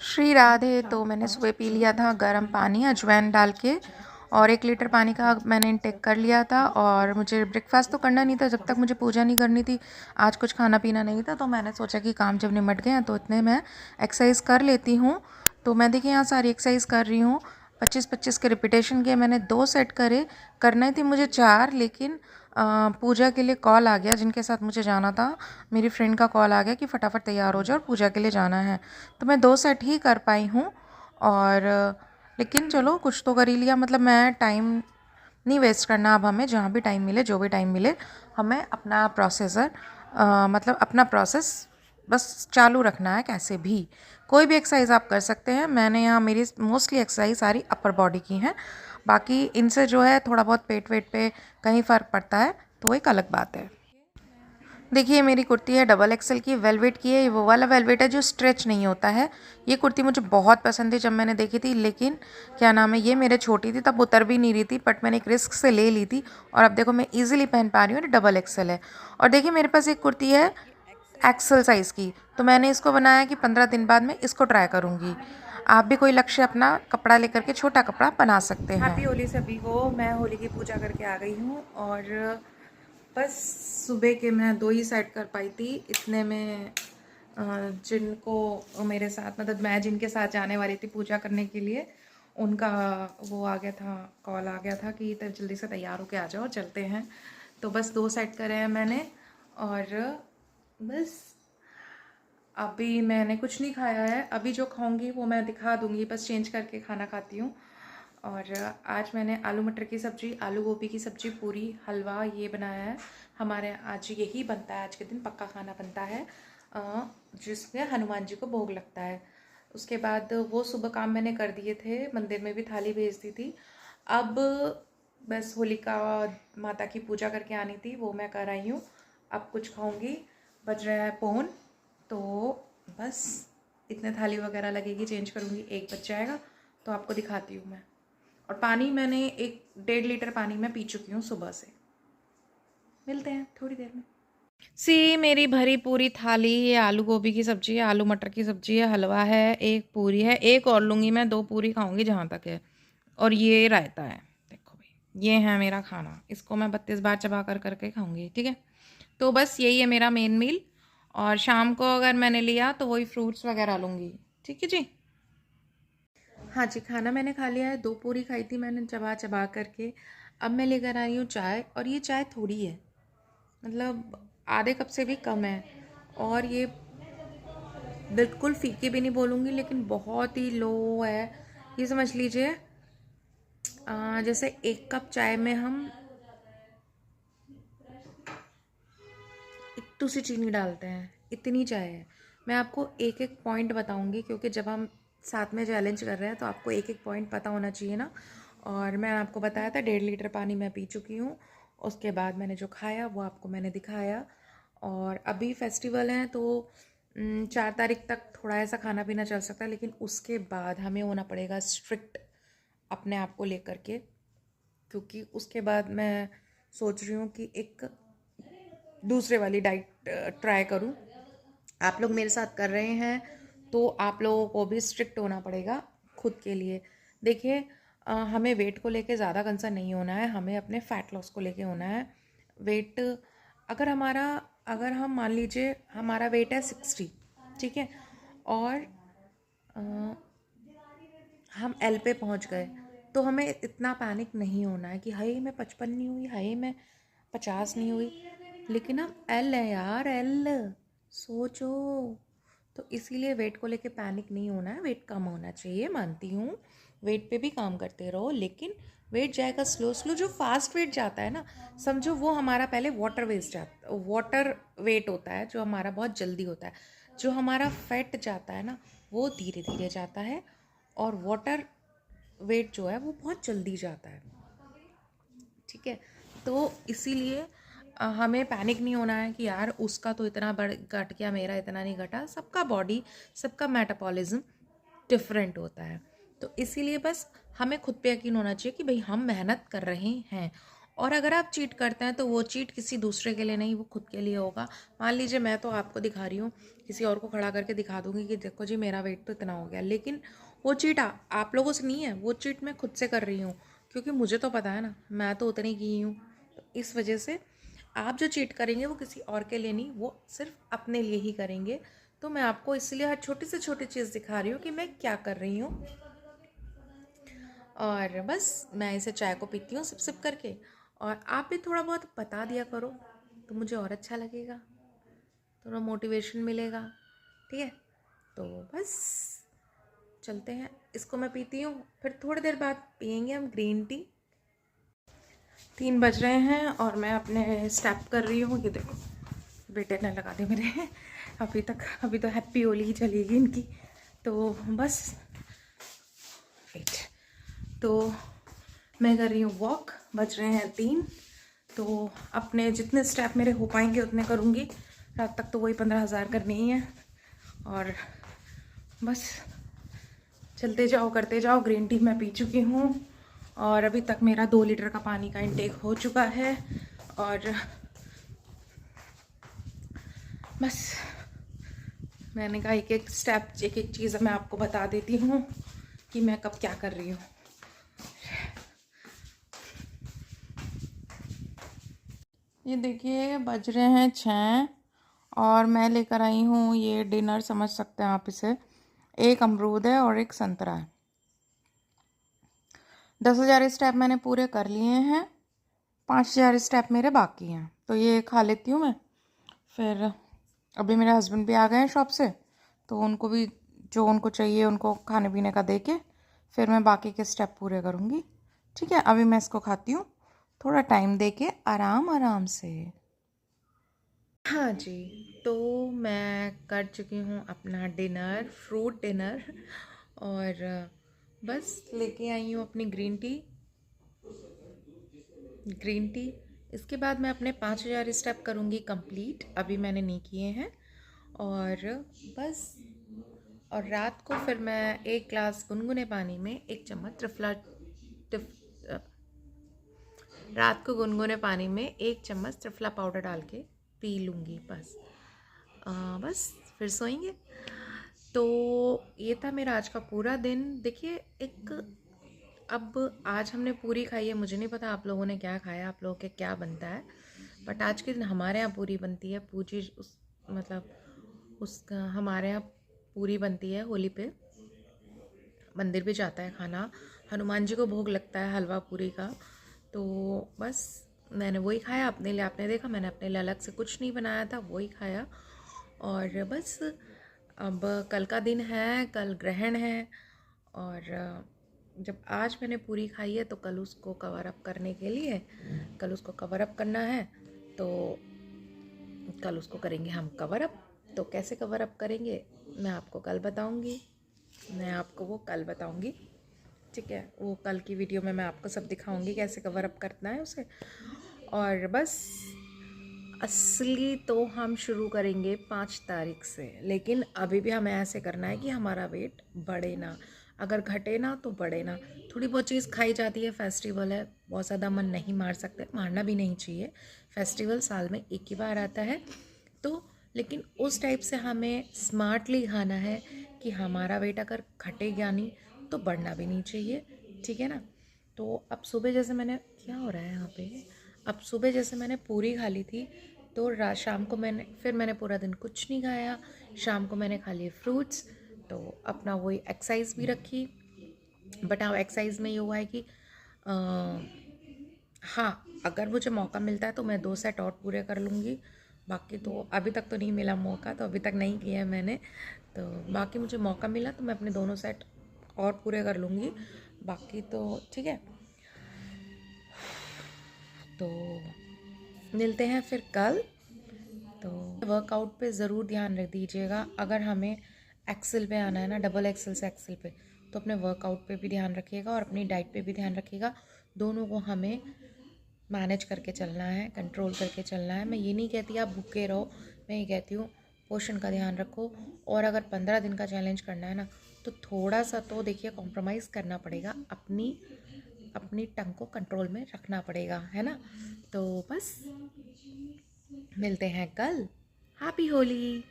श्री राधे। तो मैंने सुबह पी लिया था गर्म पानी अजवाइन डाल के, और 1 लीटर पानी का मैंने इंटेक कर लिया था। और मुझे ब्रेकफास्ट तो करना नहीं था जब तक मुझे पूजा नहीं करनी थी। आज कुछ खाना पीना नहीं था, तो मैंने सोचा कि काम जब निमट गए हैं तो इतने मैं एक्सरसाइज कर लेती हूँ। तो मैं देखिए यहाँ सारी एक्सरसाइज कर रही हूँ। 25-25 के रिपीटेशन के मैंने 2 सेट करे। करने थे मुझे 4, लेकिन पूजा के लिए कॉल आ गया जिनके साथ मुझे जाना था। मेरी फ्रेंड का कॉल आ गया कि फटाफट तैयार हो जाओ और पूजा के लिए जाना है। तो मैं 2 सेट ही कर पाई हूँ। और लेकिन चलो कुछ तो कर ही लिया। मतलब मैं टाइम नहीं वेस्ट करना। अब हमें जहाँ भी टाइम मिले, जो भी टाइम मिले, हमें अपना मतलब अपना प्रोसेस बस चालू रखना है। कैसे भी कोई भी एक्सरसाइज आप कर सकते हैं। मैंने यहाँ मेरी मोस्टली एक्सरसाइज सारी अपर बॉडी की हैं। बाकी इनसे जो है थोड़ा बहुत पेट वेट पे कहीं फ़र्क पड़ता है तो वो एक अलग बात है। देखिए मेरी कुर्ती है डबल एक्सल की, वेलवेट की है। ये वो वाला वेलवेट है जो स्ट्रेच नहीं होता है। ये कुर्ती मुझे बहुत पसंद थी जब मैंने देखी थी, लेकिन क्या नाम है, ये मेरे छोटी थी तब उतर भी नहीं रही थी, बट मैंने एक रिस्क से ले ली थी। और अब देखो मैं इजीली पहन पा रही हूँ। डबल एक्सल है। और देखिए मेरे पास एक कुर्ती है एक्सल साइज़ की, तो मैंने इसको बनाया कि 15 दिन बाद मैं इसको ट्राई करूँगी। आप भी कोई लक्ष्य अपना कपड़ा लेकर के छोटा कपड़ा बना सकते हैं। हैप्पी होली सभी को। मैं होली की पूजा करके आ गई हूँ, और बस सुबह के मैं 2 ही सेट कर पाई थी। इतने में जिनको मेरे साथ, मतलब मैं जिनके साथ जाने वाली थी पूजा करने के लिए, उनका वो आ गया था, कॉल आ गया था कि तब जल्दी से तैयार होके आ जाओ, चलते हैं। तो बस 2 सेट करे हैं मैंने। और बस अभी मैंने कुछ नहीं खाया है। अभी जो खाऊंगी वो मैं दिखा दूंगी, बस चेंज करके खाना खाती हूँ। और आज मैंने आलू मटर की सब्ज़ी, आलू गोभी की सब्ज़ी, पूरी, हलवा ये बनाया है। हमारे यहाँ आज यही बनता है। आज के दिन पक्का खाना बनता है जिसमें हनुमान जी को भोग लगता है। उसके बाद वो सुबह काम मैंने कर दिए थे, मंदिर में भी थाली भेज दी थी। अब बस होलिका माता की पूजा करके आनी थी, वो मैं कर आई हूँ। अब कुछ खाऊंगी। बज रहा है पौन, तो बस इतने थाली वगैरह लगेगी, चेंज करूँगी, 1 बज जाएगा। तो आपको दिखाती हूँ मैं। और पानी मैंने 1-1.5 लीटर पानी मैं पी चुकी हूँ सुबह से। मिलते हैं थोड़ी देर में। सी मेरी भरी पूरी थाली। ये आलू गोभी की सब्जी है, आलू मटर की सब्जी है, हलवा है, एक पूरी है, एक और लूँगी मैं, 2 पूरी खाऊंगी जहाँ तक है। और ये रायता है। देखो भाई, ये है मेरा खाना। इसको मैं 32 बार चबा कर करके खाऊंगी, ठीक है। तो बस यही है मेरा मेन मील। और शाम को अगर मैंने लिया तो वही फ्रूट्स वगैरह लूँगी, ठीक है जी। हाँ जी, खाना मैंने खा लिया है। 2 पूरी खाई थी मैंने चबा चबा करके। अब मैं लेकर आई हूँ चाय, और ये चाय थोड़ी है, मतलब आधे कप से भी कम है। और ये बिल्कुल फीकी भी नहीं बोलूँगी, लेकिन बहुत ही लो है। ये समझ लीजिए जैसे 1 कप चाय में हम 1 सी चीनी डालते हैं, इतनी चाय है। मैं आपको एक एक पॉइंट बताऊंगी, क्योंकि जब हम साथ में चैलेंज कर रहे हैं तो आपको एक एक पॉइंट पता होना चाहिए ना। और मैं आपको बताया था 1.5 लीटर पानी मैं पी चुकी हूँ। उसके बाद मैंने जो खाया वो आपको मैंने दिखाया। और अभी फेस्टिवल है तो 4 तारीख तक थोड़ा ऐसा खाना पीना चल सकता है, लेकिन उसके बाद हमें होना पड़ेगा स्ट्रिक्ट अपने आप को लेकर के। क्योंकि उसके बाद मैं सोच रही हूँ कि एक दूसरे वाली डाइट ट्राई करूं। आप लोग मेरे साथ कर रहे हैं तो आप लोगों को भी स्ट्रिक्ट होना पड़ेगा खुद के लिए। देखिए हमें वेट को लेके ज़्यादा कंसर्न नहीं होना है, हमें अपने फ़ैट लॉस को लेके होना है। वेट अगर हमारा, अगर हम मान लीजिए हमारा वेट है 60, ठीक है, और अ, हम एल पे पहुंच गए, तो हमें इतना पैनिक नहीं होना है कि हाय मैं 55 नहीं हुई, हाय मैं 50 नहीं हुई। लेकिन हम एल है यार, एल, सोचो। तो इसीलिए वेट को लेके पैनिक नहीं होना है, वेट कम होना चाहिए। मानती हूँ वेट पे भी काम करते रहो, लेकिन वेट जाएगा स्लो स्लो। जो फास्ट वेट जाता है ना, समझो वो हमारा पहले वाटर वेट होता है, जो हमारा बहुत जल्दी होता है। जो हमारा फैट जाता है ना, वो धीरे धीरे जाता है। और वाटर वेट जो है वो बहुत जल्दी जाता है, ठीक है। तो इसीलिए हमें पैनिक नहीं होना है कि यार उसका तो इतना बढ़ घट गया, मेरा इतना नहीं घटा। सबका बॉडी, सबका मेटाबॉलिज्म डिफरेंट होता है। तो इसीलिए बस हमें खुद पे यकीन होना चाहिए कि भाई हम मेहनत कर रहे हैं। और अगर आप चीट करते हैं तो वो चीट किसी दूसरे के लिए नहीं, वो खुद के लिए होगा। मान लीजिए मैं तो आपको दिखा रही हूँ, किसी और को खड़ा करके दिखा दूँगी कि देखो जी मेरा वेट तो इतना हो गया, लेकिन वो चीट आप लोगों से नहीं है, वो चीट मैं खुद से कर रही हूँ, क्योंकि मुझे तो पता है ना मैं तो उतनी की ही हूँ। तो इस वजह से आप जो चीट करेंगे वो किसी और के लिए नहीं, वो सिर्फ अपने लिए ही करेंगे। तो मैं आपको इसलिए हर छोटी से छोटी चीज़ दिखा रही हूँ कि मैं क्या कर रही हूँ। और बस मैं इसे चाय को पीती हूँ सिप सिप करके, और आप भी थोड़ा बहुत बता दिया करो तो मुझे और अच्छा लगेगा, थोड़ा मोटिवेशन मिलेगा। ठीक है, तो बस चलते हैं, इसको मैं पीती हूँ, फिर थोड़ी देर बाद पियेंगे हम ग्रीन टी। 3 बज रहे हैं और मैं अपने स्टेप कर रही हूँ। ये देखो बेटे ने लगा दी मेरे अभी तो हैप्पी होली ही चलेगी इनकी। तो बस वेट, तो मैं कर रही हूँ वॉक, बज रहे हैं 3। तो अपने जितने स्टेप मेरे हो पाएंगे उतने करूँगी, रात तक तो वही 15,000 करने ही है। और बस चलते जाओ करते जाओ। ग्रीन टी मैं पी चुकी हूँ और अभी तक मेरा 2 लीटर का पानी का इंटेक हो चुका है। और बस मैंने कहा एक एक स्टेप, एक एक चीज़ मैं आपको बता देती हूँ कि मैं कब क्या कर रही हूँ। ये देखिए बज रहे हैं 6 और मैं लेकर आई हूँ ये डिनर, समझ सकते हैं आप इसे। एक अमरूद है और एक संतरा है। 10,000 स्टेप मैंने पूरे कर लिए हैं, 5,000 स्टेप मेरे बाकी हैं। तो ये खा लेती हूँ मैं, फिर अभी मेरे हस्बैंड भी आ गए हैं शॉप से, तो उनको भी जो उनको चाहिए उनको खाने पीने का दे के फिर मैं बाकी के स्टेप पूरे करूँगी। ठीक है, अभी मैं इसको खाती हूँ, थोड़ा टाइम दे के आराम आराम से। हाँ जी, तो मैं कर चुकी हूँ अपना डिनर, फ्रूट डिनर, और बस लेके आई हूँ अपनी ग्रीन टी। इसके बाद मैं अपने 5,000 स्टेप करूँगी कंप्लीट, अभी मैंने नहीं किए हैं। और बस, और रात को फिर मैं 1 ग्लास गुनगुने पानी में 1 चम्मच रात को गुनगुने पानी में 1 चम्मच त्रिफला पाउडर डाल के पी लूँगी बस। बस फिर सोएंगे। तो ये था मेरा आज का पूरा दिन। देखिए अब आज हमने पूरी खाई है, मुझे नहीं पता आप लोगों ने क्या खाया, आप लोगों के क्या बनता है, बट आज के दिन हमारे यहाँ पूरी बनती है। पूजी उस मतलब उसका हमारे यहाँ पूरी बनती है होली पे, मंदिर भी जाता है खाना, हनुमान जी को भोग लगता है हलवा पूरी का। तो बस मैंने वही खाया अपने लिए, आपने देखा मैंने अपने लिए अलग से कुछ नहीं बनाया था, वही खाया। और बस अब कल का दिन है, कल ग्रहण है, और जब आज मैंने पूरी खाई है तो कल उसको कवर अप करने के लिए, कल उसको कवर अप करना है, तो कल उसको करेंगे हम कवर अप। तो कैसे कवर अप करेंगे मैं आपको कल बताऊंगी, मैं आपको वो कल बताऊंगी। ठीक है, वो कल की वीडियो में मैं आपको सब दिखाऊंगी कैसे कवर अप करना है उसे। और बस असली तो हम शुरू करेंगे 5 तारीख से, लेकिन अभी भी हमें ऐसे करना है कि हमारा वेट बढ़े ना, अगर घटे ना तो बढ़े ना। थोड़ी बहुत चीज़ खाई जाती है, फेस्टिवल है, बहुत ज़्यादा मन नहीं मार सकते, मारना भी नहीं चाहिए, फेस्टिवल साल में एक ही बार आता है। तो लेकिन उस टाइप से हमें स्मार्टली खाना है कि हमारा वेट अगर घटेगा नहीं तो बढ़ना भी नहीं चाहिए। ठीक है ना। तो अब सुबह जैसे मैंने, क्या हो रहा है यहाँ पे, अब सुबह जैसे मैंने पूरी खा ली थी, तो रात शाम को मैंने पूरा दिन कुछ नहीं खाया, शाम को मैंने खा लिए फ्रूट्स। तो अपना वही एक्सरसाइज भी रखी, बट हाँ एक्सरसाइज में ये हुआ है कि हाँ अगर मुझे मौका मिलता है तो मैं 2 सेट और पूरे कर लूँगी। बाकी तो अभी तक तो नहीं मिला मौका, तो अभी तक नहीं किया है मैंने। तो बाकी मुझे मौका मिला तो मैं अपने दोनों सेट और पूरे कर लूँगी, बाकी तो ठीक है। तो मिलते हैं फिर कल। तो वर्कआउट पे ज़रूर ध्यान रख दीजिएगा, अगर हमें एक्सेल पे आना है ना, डबल एक्सेल से एक्सेल पे, तो अपने वर्कआउट पे भी ध्यान रखिएगा और अपनी डाइट पे भी ध्यान रखिएगा। दोनों को हमें मैनेज करके चलना है, कंट्रोल करके चलना है। मैं ये नहीं कहती आप भूखे रहो, मैं ये कहती हूँ पोषण का ध्यान रखो। और अगर 15 दिन का चैलेंज करना है ना, तो थोड़ा सा तो देखिए कॉम्प्रोमाइज़ करना पड़ेगा अपनी अपनी टंग को कंट्रोल में रखना पड़ेगा, है ना। तो बस मिलते हैं कल। हैप्पी होली।